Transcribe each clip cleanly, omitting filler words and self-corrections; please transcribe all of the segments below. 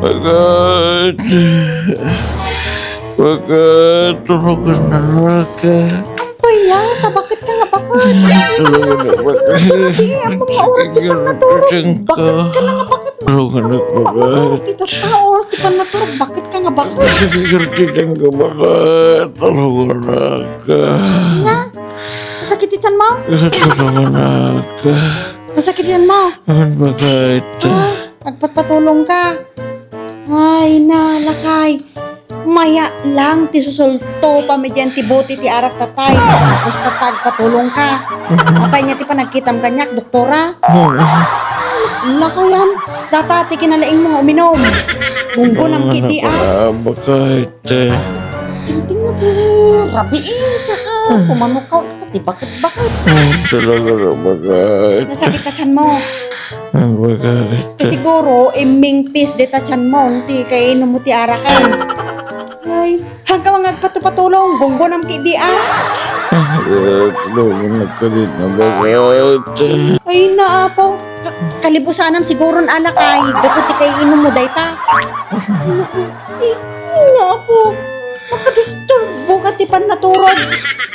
Bakit? Bakit? Tulungan na ka. Payata, bakit ka nga bakit? Tulungan na bakit? Ang mga oras di pa natulog. Bakit ka na nga bakit? Tulungan na bakit? Kita sa oras di pa natulog. Bakit ka nga bakit? Sakit-sakitan ka bakit? Tulungan na ka. Nga? Nasakitan mo? Tulungan na ka. Nasakitan mo? Bakit? Nagpatulong ka. Ay, nalakay. Maya lang ti susulto pa medyan ti buti ti arak tatay. Basta tagpatulong ka. Apay niya ti pa nagkitam kanyak, doktora. Lakayan. Datati kinalaing mga uminom. Munggo ng kiti Bakit? Tingting na ti. Rabiin saka. Pumanok ka. Ito ti bakit? Talaga na bakit? Nasakit na tiyan mo. Bakit? Siguro, mingpis deta tiyan mo. Ti kay inom mo ti arakan. Ay, hanggang mga patulong, bonggo ng kidi Tulungan na ka din na bakit? Ay, naapo. Kalibusanam siguro anak ay. Dapat kay inom mo dayta. Ay, naapo. Makadisturbo ka ti pan naturod.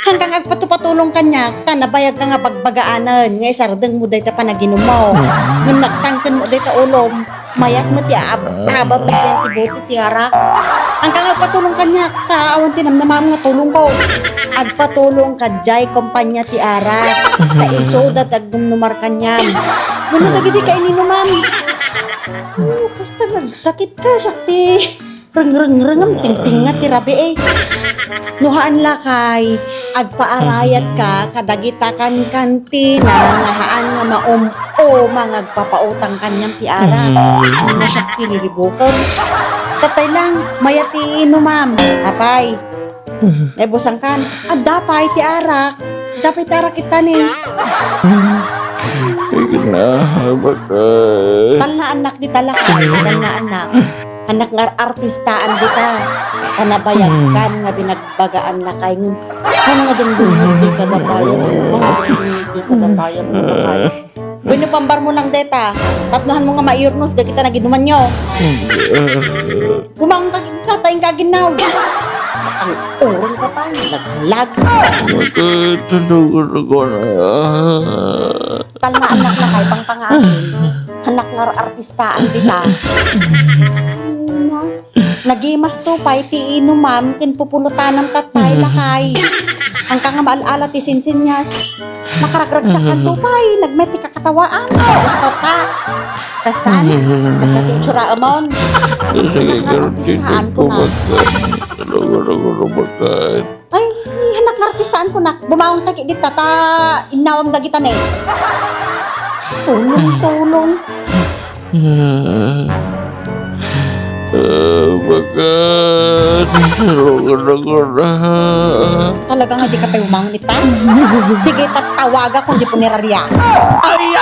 Hanggang agpatulong kanya, nabayag ka nga pagbagaanan. Nga isardeng mo dayta pa naginom mo. Nung nagtangkan mo dayta ulom, mayat mo ti abab na yan ti buti ti harak. Hanggang agpatulong kanya, kaawan tinamnamam nga tulong ko. Agpatulong ka jay kumpanya ti arak. Kaisoda tagdumnumar kanya. Muna lagi di ka ininumam. Basta nagsakit ka, sakti. Reng-reng-rengam, ting-ting nga ti rabi eh. Nuhaan lakay, agpaarayat ka, kadagitakan kantina, nahaan nga magpapautang kanyang ti arak. Ano siya kiliribukon. Tatay lang, mayati inumam. Apay. Nebusang kan. Dapay ti arak. Dapay ti arak kita ni. Bakit? Tal na anak di talakay. Tal na anak. Anak nga artistaan di ta. Tanabayag kan nga binagbagaan lakay. Ano nga din bunod di tadabayan. Di tadabayan mo lakay. Binupambar mo lang deta. Tatnuhan mo nga mairnos. Di kita naginuman nyo. Bumang tatayang kaginaw. Ang urong ka pa. Naghalag. Bakit? Tulungan ako na. Tal na anak na kay pang pangasin. Anak nga artistaan kita. Nagimas to pa iti inumam kin pupulutan ng tatay lakay. Ang kang maalala ti sinsinyas. Nakaragragsak ka to pa nagmeti kakatawaan. Basta ta. Basta ti itsura amon. Sige, Artistaan ko na. Tulungan ako na bakit? Ay, anak nga artistaan ko na. Bumawang kaki dita ta inawam dagitan eh. Tulong. Bakit? Tulungan ako na. Talaga nga di ka pa umangon ita. Sige, tatawaga kung di po nirarya. Ay!